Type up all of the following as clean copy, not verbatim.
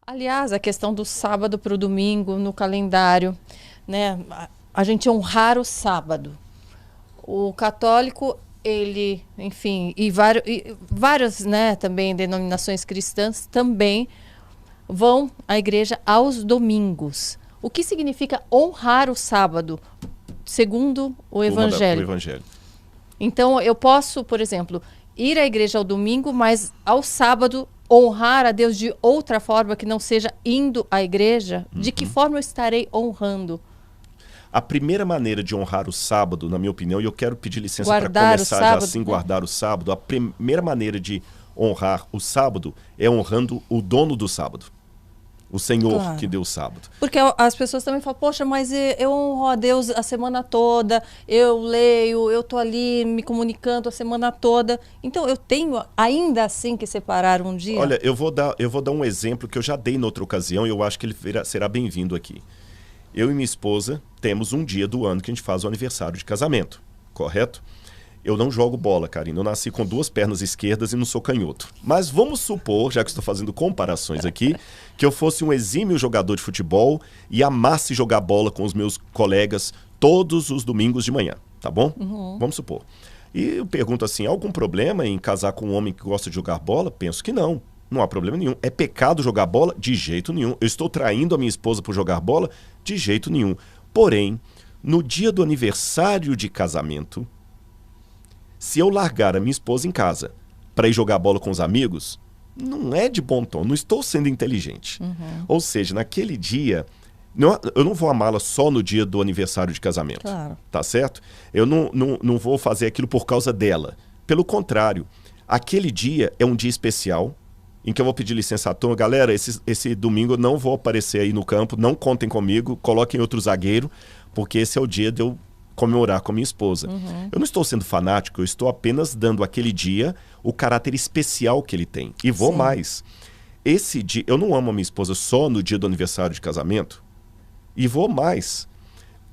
Aliás, a questão do sábado para o domingo no calendário, né? A gente honrar o sábado. O católico, ele, enfim, e várias, né, também denominações cristãs também vão à igreja aos domingos. O que significa honrar o sábado, segundo o Evangelho? O Evangelho. Então, eu posso, por exemplo, ir à igreja ao domingo, mas ao sábado honrar a Deus de outra forma que não seja indo à igreja? De que forma eu estarei honrando? A primeira maneira de honrar o sábado, na minha opinião, e eu quero pedir licença para Guardar o começar sábado, já assim, né? guardar o sábado, a primeira maneira de honrar o sábado é honrando o dono do sábado. O Senhor Claro. que deu o sábado. Porque as pessoas também falam, poxa, mas eu honro a Deus a semana toda, eu leio, eu tô ali me comunicando a semana toda. Então eu tenho ainda assim que separar um dia? Olha, eu vou dar um exemplo que eu já dei em outra ocasião e eu acho que ele será bem-vindo aqui. Eu e minha esposa temos um dia do ano que a gente faz o aniversário de casamento, correto? Eu não jogo bola, Karina. Eu nasci com 2 pernas esquerdas e não sou canhoto. Mas vamos supor, já que estou fazendo comparações aqui, que eu fosse um exímio jogador de futebol e amasse jogar bola com os meus colegas todos os domingos de manhã, tá bom? Vamos supor. E eu pergunto assim, há algum problema em casar com um homem que gosta de jogar bola? Penso que não. Não há problema nenhum. É pecado jogar bola? De jeito nenhum. Eu estou traindo a minha esposa por jogar bola? De jeito nenhum. Porém, no dia do aniversário de casamento, se eu largar a minha esposa em casa para ir jogar bola com os amigos, não é de bom tom, não estou sendo inteligente. Ou seja, naquele dia, eu não vou amá-la só no dia do aniversário de casamento. Claro. Tá certo? Eu não vou fazer aquilo por causa dela. Pelo contrário, aquele dia é um dia especial em que eu vou pedir licença à turma. Galera, esse domingo eu não vou aparecer aí no campo, não contem comigo, coloquem outro zagueiro, porque esse é o dia de eu comemorar com a minha esposa. Eu não estou sendo fanático, eu estou apenas dando àquele dia o caráter especial que ele tem. E vou Sim. mais. Esse dia, eu não amo a minha esposa só no dia do aniversário de casamento. E vou mais.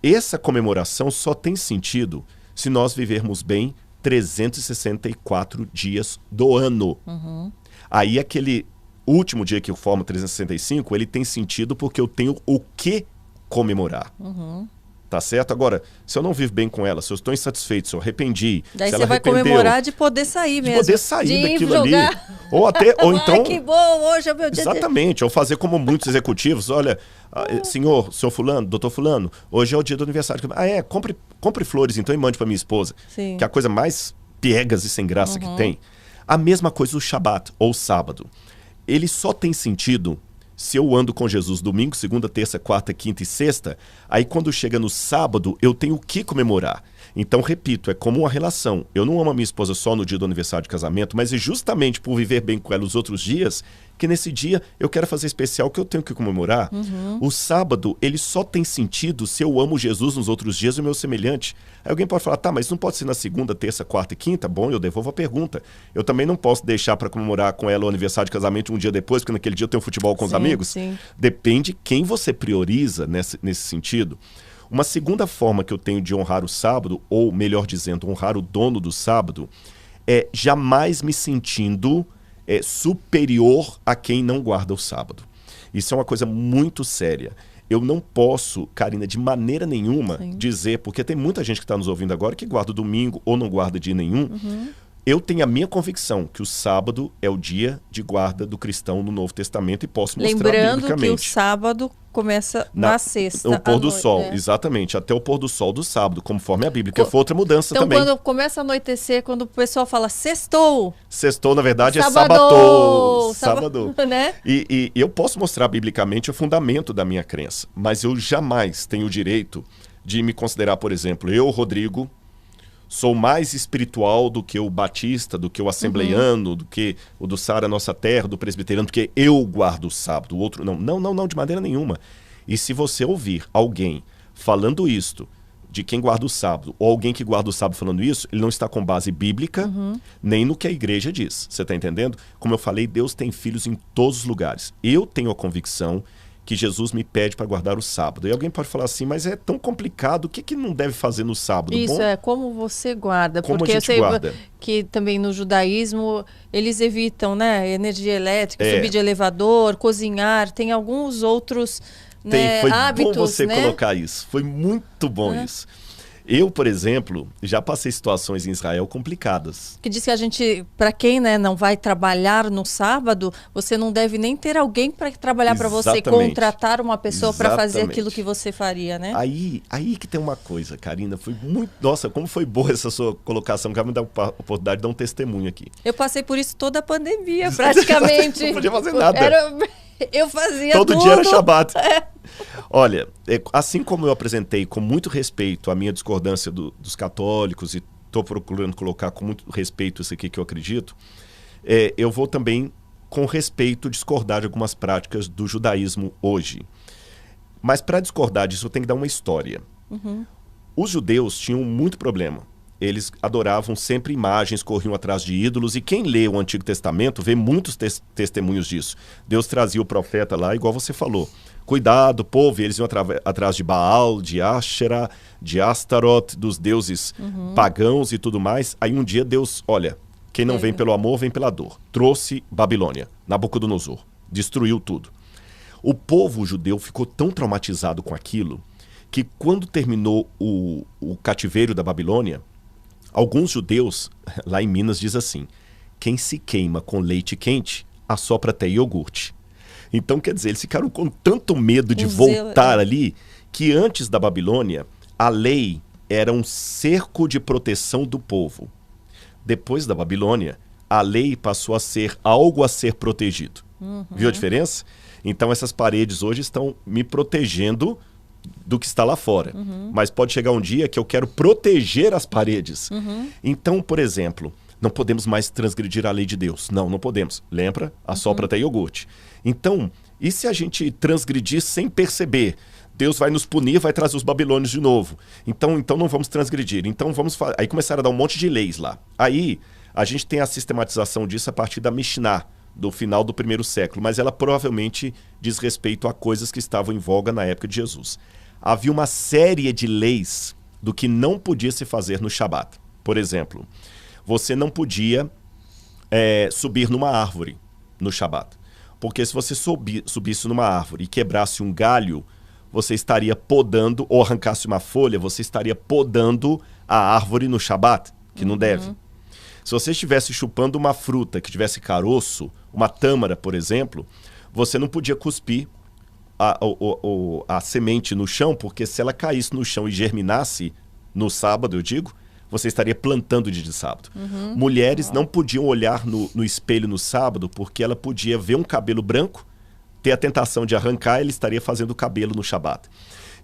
Essa comemoração só tem sentido se nós vivermos bem 364 dias do ano. Aí aquele último dia que eu formo 365, ele tem sentido porque eu tenho o que comemorar. Tá certo? Agora, se eu não vivo bem com ela, se eu estou insatisfeito, se eu arrependi, Daí se você ela vai arrependeu, comemorar de poder sair de mesmo. poder sair de ir daquilo jogar. ali. Ou então... Ai, que bom, hoje é o meu dia. Exatamente, ou fazer como muitos executivos, olha, senhor fulano, doutor fulano, hoje é o dia do aniversário. Compre flores então e mande para minha esposa, Sim. que é a coisa mais piegas e sem graça que tem. A mesma coisa o Shabat, ou sábado. Ele só tem sentido se eu ando com Jesus domingo, segunda, terça, quarta, quinta e sexta, aí quando chega no sábado eu tenho o que comemorar. Então, repito, é como uma relação. Eu não amo a minha esposa só no dia do aniversário de casamento, mas é justamente por viver bem com ela os outros dias que nesse dia eu quero fazer especial que eu tenho que comemorar. O sábado, ele só tem sentido se eu amo Jesus nos outros dias e o meu semelhante. Aí alguém pode falar, tá, mas não pode ser na segunda, terça, quarta e quinta? Bom, eu devolvo a pergunta. Eu também não posso deixar para comemorar com ela o aniversário de casamento um dia depois, porque naquele dia eu tenho futebol com os amigos? Sim. Depende quem você prioriza nesse sentido. Uma segunda forma que eu tenho de honrar o sábado, ou melhor dizendo, honrar o dono do sábado, é jamais me sentindo superior a quem não guarda o sábado. Isso é uma coisa muito séria. Eu não posso, Karina, de maneira nenhuma dizer, porque tem muita gente que está nos ouvindo agora que guarda o domingo ou não guarda dia nenhum. Eu tenho a minha convicção que o sábado é o dia de guarda do cristão no Novo Testamento e posso mostrar Lembrando biblicamente. que o sábado começa na sexta. O pôr do noite, sol, né? exatamente, até o pôr do sol do sábado, conforme a Bíblia, que foi outra mudança Então, também. quando começa a anoitecer, quando o pessoal fala sextou, Sextou, na verdade, é sábado, sábado. né? E eu posso mostrar biblicamente o fundamento da minha crença, mas eu jamais tenho o direito de me considerar, por exemplo, eu, Rodrigo, sou mais espiritual do que o batista, do que o assembleiano, do que o do Sara Nossa Terra, do presbiteriano, porque eu guardo o sábado, o outro não. Não, de maneira nenhuma. E se você ouvir alguém falando isto, de quem guarda o sábado, ou alguém que guarda o sábado falando isso, ele não está com base bíblica, nem no que a igreja diz. Você está entendendo? Como eu falei, Deus tem filhos em todos os lugares. Eu tenho a convicção que Jesus me pede para guardar o sábado. E alguém pode falar assim, mas é tão complicado, o que não deve fazer no sábado? Isso, Bom, como você guarda. como Porque a eu gente sei guarda? que também no judaísmo eles evitam, né, energia elétrica, É. subir de elevador, cozinhar, tem alguns outros, né, Foi hábitos, bom você né? colocar isso. Foi muito bom isso. Eu, por exemplo, já passei situações em Israel complicadas. Que diz que a gente, para quem, né, não vai trabalhar no sábado, você não deve nem ter alguém para trabalhar para você, Exatamente. contratar uma pessoa para fazer Exatamente. aquilo que você faria, né? Aí que tem uma coisa, Karina, foi muito... Nossa, como foi boa essa sua colocação, que vai me dar a oportunidade de dar um testemunho aqui. Eu passei por isso toda a pandemia, praticamente. Não podia fazer nada. Eu fazia Todo tudo. dia era Shabat. Olha, assim como eu apresentei com muito respeito a minha discordância dos católicos e estou procurando colocar com muito respeito isso aqui que eu acredito, eu vou também, com respeito, discordar de algumas práticas do judaísmo hoje. Mas para discordar disso, eu tenho que dar uma história. Os judeus tinham muito problema. Eles adoravam sempre imagens, corriam atrás de ídolos, e quem lê o Antigo Testamento vê muitos testemunhos disso. Deus trazia o profeta lá, igual você falou. Cuidado, povo, e eles iam atrás de Baal, de Asherah, de Astaroth, dos deuses pagãos e tudo mais. Aí um dia Deus, olha, quem não vem pelo amor, vem pela dor. Trouxe Babilônia, Nabucodonosor, destruiu tudo. O povo judeu ficou tão traumatizado com aquilo, que quando terminou o cativeiro da Babilônia, alguns judeus, lá em Minas, diz assim, quem se queima com leite quente, assopra até iogurte. Então, quer dizer, eles ficaram com tanto medo de voltar ali, que antes da Babilônia, a lei era um cerco de proteção do povo. Depois da Babilônia, a lei passou a ser algo a ser protegido. Viu a diferença? Então, essas paredes hoje estão me protegendo do que está lá fora. Mas pode chegar um dia que eu quero proteger as paredes. Então, por exemplo, não podemos mais transgredir a lei de Deus. Não podemos. Lembra? Assopra até iogurte. Então, e se a gente transgredir sem perceber? Deus vai nos punir, vai trazer os babilônios de novo. Então não vamos transgredir. Então Aí começaram a dar um monte de leis lá. Aí a gente tem a sistematização disso a partir da Mishnah, do final do 1º século, mas ela provavelmente diz respeito a coisas que estavam em voga na época de Jesus. Havia uma série de leis do que não podia se fazer no Shabat. Por exemplo, você não podia subir numa árvore no Shabat. Porque se você subisse numa árvore e quebrasse um galho, você estaria podando, ou arrancasse uma folha, você estaria podando a árvore no Shabat, que não deve. Se você estivesse chupando uma fruta que tivesse caroço, uma tâmara, por exemplo, você não podia cuspir a semente no chão, porque se ela caísse no chão e germinasse no sábado, eu digo, você estaria plantando o dia de sábado. Mulheres não podiam olhar no espelho no sábado, porque ela podia ver um cabelo branco, ter a tentação de arrancar, ele estaria fazendo o cabelo no Shabat.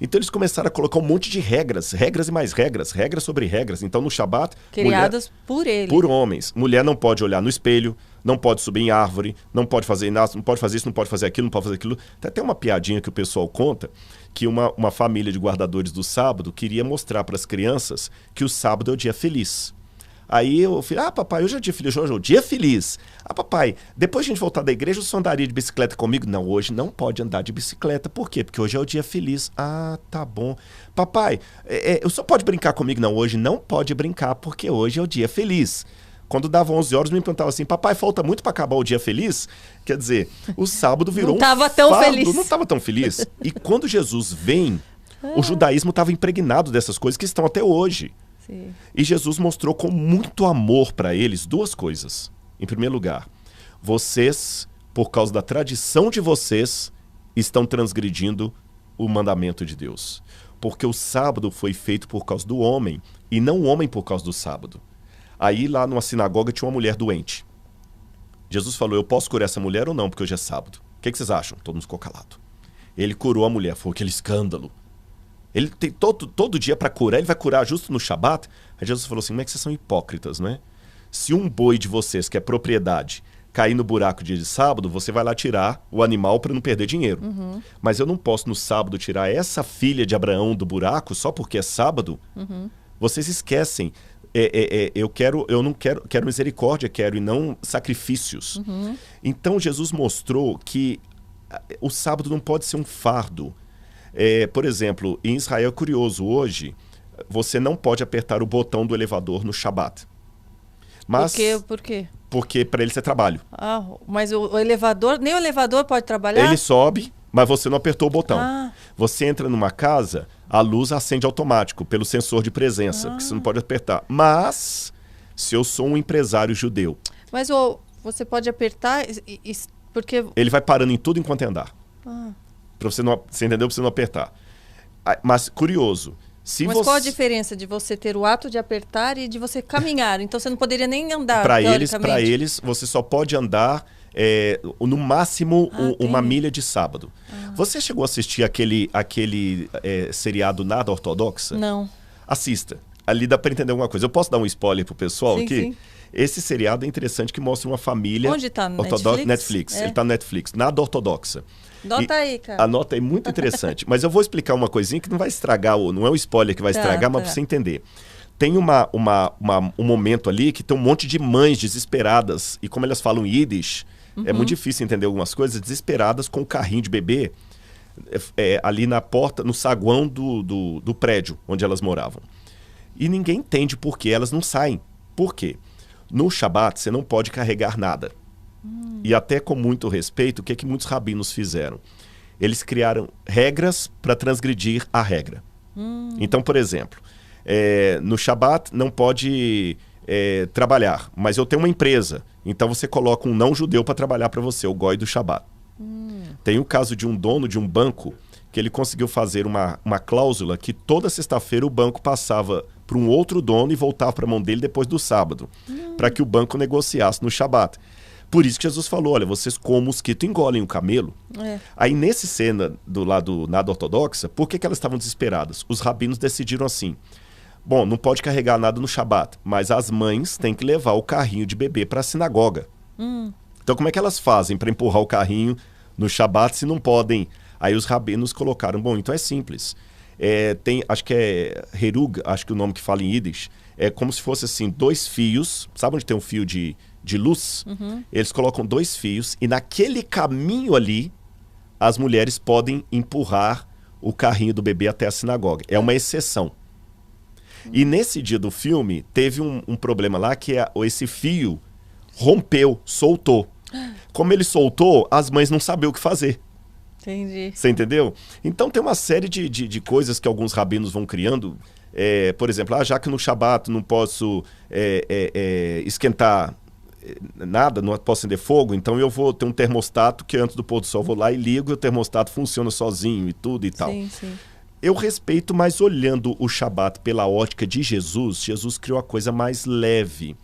Então eles começaram a colocar um monte de regras e mais regras sobre regras. Então no Shabat... Criadas por ele. Por homens. Mulher não pode olhar no espelho, não pode subir em árvore, não pode fazer nada, não pode fazer isso, não pode fazer aquilo, não pode fazer aquilo. Tem até uma piadinha que o pessoal conta, que uma família de guardadores do sábado queria mostrar para as crianças que o sábado é o dia feliz. Aí eu falei, papai, hoje é o dia feliz, hoje é o dia feliz. Papai, depois de a gente voltar da igreja, o senhor andaria de bicicleta comigo? Não, hoje não pode andar de bicicleta. Por quê? Porque hoje é o dia feliz. Tá bom. Papai, o senhor pode brincar comigo? Não, hoje não pode brincar, porque hoje é o dia feliz. Quando dava 11 horas, me perguntava assim, papai, falta muito para acabar o dia feliz? Quer dizer, o sábado virou não tava tão feliz. Não estava tão feliz. E quando Jesus vem, o judaísmo estava impregnado dessas coisas que estão até hoje. Sim. E Jesus mostrou com muito amor para eles duas coisas. Em primeiro lugar, vocês, por causa da tradição de vocês, estão transgredindo o mandamento de Deus. Porque o sábado foi feito por causa do homem, e não o homem por causa do sábado. Aí lá numa sinagoga tinha uma mulher doente. Jesus falou, eu posso curar essa mulher ou não, porque hoje é sábado. O que vocês acham? Todo mundo ficou calado. Ele curou a mulher, foi aquele escândalo. Ele tem todo dia para curar, ele vai curar justo no Shabat. Aí Jesus falou assim, como é que vocês são hipócritas, né? Se um boi de vocês, que é propriedade, cair no buraco dia de sábado, você vai lá tirar o animal para não perder dinheiro. Mas eu não posso no sábado tirar essa filha de Abraão do buraco só porque é sábado. Vocês esquecem. Eu não quero misericórdia, quero e não sacrifícios. Então Jesus mostrou que o sábado não pode ser um fardo. Por exemplo, em Israel é curioso hoje, você não pode apertar o botão do elevador no Shabat. Mas, Por quê? porque para eles é trabalho. Mas o elevador, nem o elevador pode trabalhar? Ele sobe, mas você não apertou o botão. Ah. Você entra numa casa, a luz acende automático pelo sensor de presença, porque você não pode apertar. Mas, se eu sou um empresário judeu... Mas você pode apertar, porque... Ele vai parando em tudo enquanto é andar. Pra você entendeu? Pra você não apertar. Mas, curioso... Mas qual a diferença de você ter o ato de apertar e de você caminhar? Então você não poderia nem andar, Para eles, você só pode andar no máximo uma milha de sábado. Você chegou a assistir aquele seriado Nada Ortodoxa? Não. Assista. Ali dá para entender alguma coisa. Eu posso dar um spoiler pro pessoal aqui? Sim. Esse seriado é interessante que mostra uma família... Onde tá? No ortodoxa? Netflix? Ele tá no Netflix. Nada Ortodoxa. Anota aí, cara. Anota aí, muito interessante. Mas eu vou explicar uma coisinha que não vai estragar, não é o spoiler que vai estragar, mas pra você entender. Tem um momento ali que tem um monte de mães desesperadas, e como elas falam Yiddish, é muito difícil entender algumas coisas, desesperadas com o carrinho de bebê ali na porta, no saguão do prédio onde elas moravam. E ninguém entende por que elas não saem. Por quê? No Shabat, você não pode carregar nada. E até com muito respeito, o que é que muitos rabinos fizeram? Eles criaram regras para transgredir a regra. Então, por exemplo, no Shabat não pode trabalhar, mas eu tenho uma empresa, então você coloca um não-judeu para trabalhar para você, o goi do Shabat. Tem o caso de um dono de um banco que ele conseguiu fazer uma cláusula que toda sexta-feira o banco passava para um outro dono e voltava para a mão dele depois do sábado, para que o banco negociasse no Shabat. Por isso que Jesus falou, olha, vocês como mosquito engolem o camelo. Aí nesse cena do lado Nada Ortodoxa, por que elas estavam desesperadas? Os rabinos decidiram assim, bom, não pode carregar nada no Shabat, mas as mães têm que levar o carrinho de bebê para a sinagoga. Então como é que elas fazem para empurrar o carrinho no Shabat se não podem? Aí os rabinos colocaram, bom, então é simples. Acho que é Herug, acho que é o nome que fala em Yiddish, é como se fosse assim, 2 fios, sabe onde tem um fio de luz? Eles colocam 2 fios e naquele caminho ali, as mulheres podem empurrar o carrinho do bebê até a sinagoga. É uma exceção. E nesse dia do filme, teve um problema lá que esse fio rompeu, soltou. Como ele soltou, as mães não sabiam o que fazer. Entendi. Você entendeu? Então tem uma série de coisas que alguns rabinos vão criando. Por exemplo, já que no Shabat não posso esquentar nada, não posso acender fogo, então eu vou ter um termostato que antes do pôr do sol eu vou lá e ligo e o termostato funciona sozinho e tudo e tal. Sim. Eu respeito, mas olhando o Shabat pela ótica de Jesus, Jesus criou a coisa mais leve.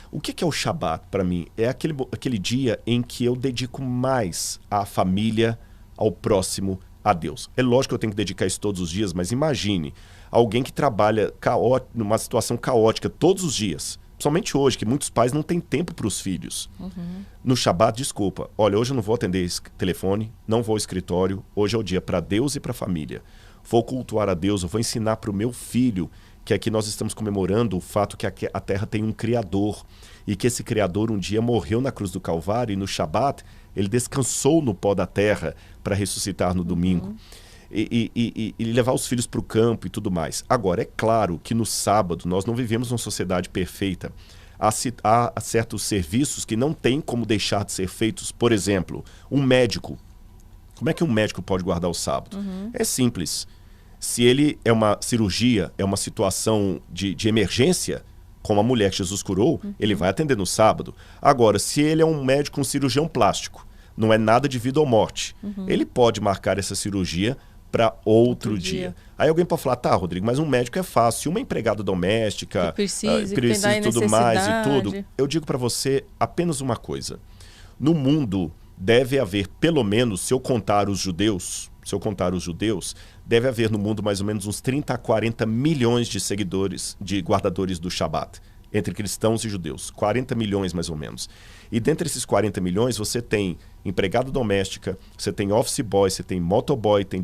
O que é o Shabat para mim? É aquele dia em que eu dedico mais à família, ao próximo, a Deus. É lógico que eu tenho que dedicar isso todos os dias, mas imagine alguém que trabalha numa situação caótica todos os dias. Somente hoje, que muitos pais não têm tempo para os filhos. No Shabat, desculpa, olha, hoje eu não vou atender esse telefone, não vou ao escritório, hoje é o dia para Deus e para a família. Vou cultuar a Deus, eu vou ensinar para o meu filho que aqui nós estamos comemorando o fato que a Terra tem um Criador e que esse Criador um dia morreu na cruz do Calvário e no Shabat ele descansou no pó da terra para ressuscitar no domingo. E levar os filhos para o campo e tudo mais. Agora, é claro que no sábado nós não vivemos uma sociedade perfeita. Há certos serviços que não tem como deixar de ser feitos. Por exemplo, um médico. Como é que um médico pode guardar o sábado? É simples. Se ele é uma cirurgia, é uma situação de emergência, como a mulher que Jesus curou, ele vai atender no sábado. Agora, se ele é um médico, um cirurgião plástico, não é nada de vida ou morte, ele pode marcar essa cirurgia para outro dia. Aí alguém pode falar, tá, Rodrigo, mas um médico é fácil, uma empregada doméstica, que precisa tudo mais e tudo. Eu digo para você apenas uma coisa. No mundo deve haver, pelo menos, se eu contar os judeus, deve haver no mundo mais ou menos uns 30 a 40 milhões de seguidores, de guardadores do Shabat, entre cristãos e judeus. 40 milhões mais ou menos. E dentre esses 40 milhões, você tem empregada doméstica, você tem office boy, você tem motoboy, tem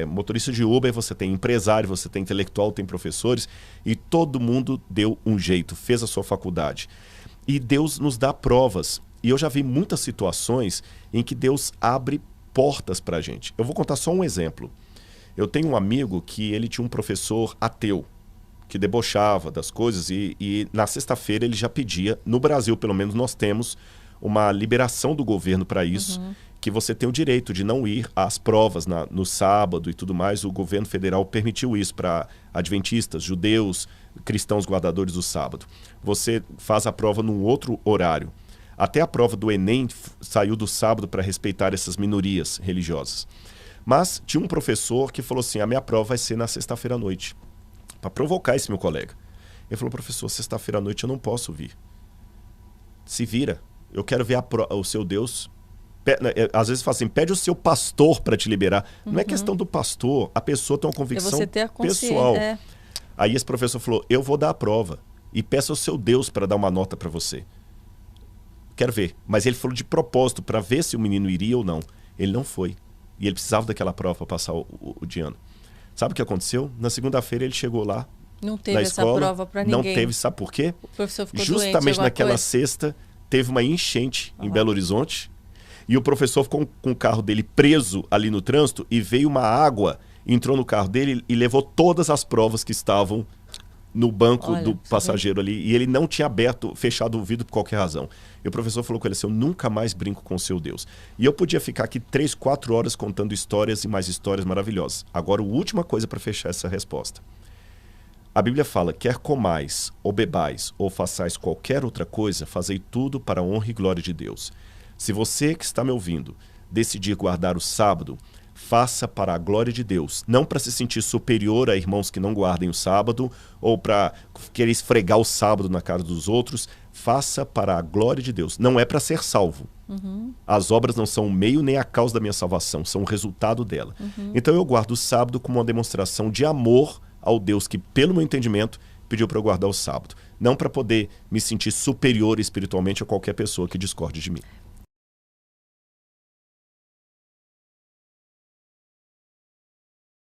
motorista de Uber, você tem empresário, você tem intelectual, tem professores, e todo mundo deu um jeito, fez a sua faculdade. E Deus nos dá provas. E eu já vi muitas situações em que Deus abre portas para a gente. Eu vou contar só um exemplo. Eu tenho um amigo que ele tinha um professor ateu, que debochava das coisas e na sexta-feira ele já pedia, no Brasil pelo menos nós temos uma liberação do governo para isso, que você tem o direito de não ir às provas no sábado e tudo mais. O governo federal permitiu isso para adventistas, judeus, cristãos guardadores do sábado. Você faz a prova num outro horário. Até a prova do Enem saiu do sábado para respeitar essas minorias religiosas. Mas tinha um professor que falou assim, a minha prova vai ser na sexta-feira à noite, para provocar esse meu colega. Ele falou, professor, sexta-feira à noite eu não posso vir. Se vira, eu quero ver o seu Deus. Às vezes fala assim, pede o seu pastor para te liberar. Não é questão do pastor, a pessoa tem uma convicção você ter a pessoal. é. Aí esse professor falou, eu vou dar a prova e peça ao seu Deus para dar uma nota para você. Quero ver. Mas ele falou de propósito, para ver se o menino iria ou não. Ele não foi. E ele precisava daquela prova para passar o de ano. Sabe o que aconteceu? Na segunda-feira ele chegou lá, não teve na essa escola, prova para ninguém. não teve, sabe por quê? O professor ficou justamente doente, naquela sexta, teve uma enchente em Belo Horizonte, e o professor ficou com o carro dele preso ali no trânsito, e veio uma água, entrou no carro dele e levou todas as provas que estavam no banco do passageiro ali, e ele não tinha fechado o vidro por qualquer razão. E o professor falou com ele assim, eu nunca mais brinco com o seu Deus. E eu podia ficar aqui 3, 4 horas contando histórias e mais histórias maravilhosas. Agora, a última coisa para fechar essa resposta. A Bíblia fala, quer comais, ou bebais, ou façais qualquer outra coisa, fazei tudo para a honra e glória de Deus. Se você que está me ouvindo decidir guardar o sábado, faça para a glória de Deus, não para se sentir superior a irmãos que não guardem o sábado, ou para querer esfregar o sábado na cara dos outros. Faça para a glória de Deus. Não é para ser salvo. As obras não são o meio nem a causa da minha salvação, são o resultado dela. Então eu guardo o sábado como uma demonstração de amor ao Deus que, pelo meu entendimento, pediu para eu guardar o sábado. Não para poder me sentir superior espiritualmente a qualquer pessoa que discorde de mim.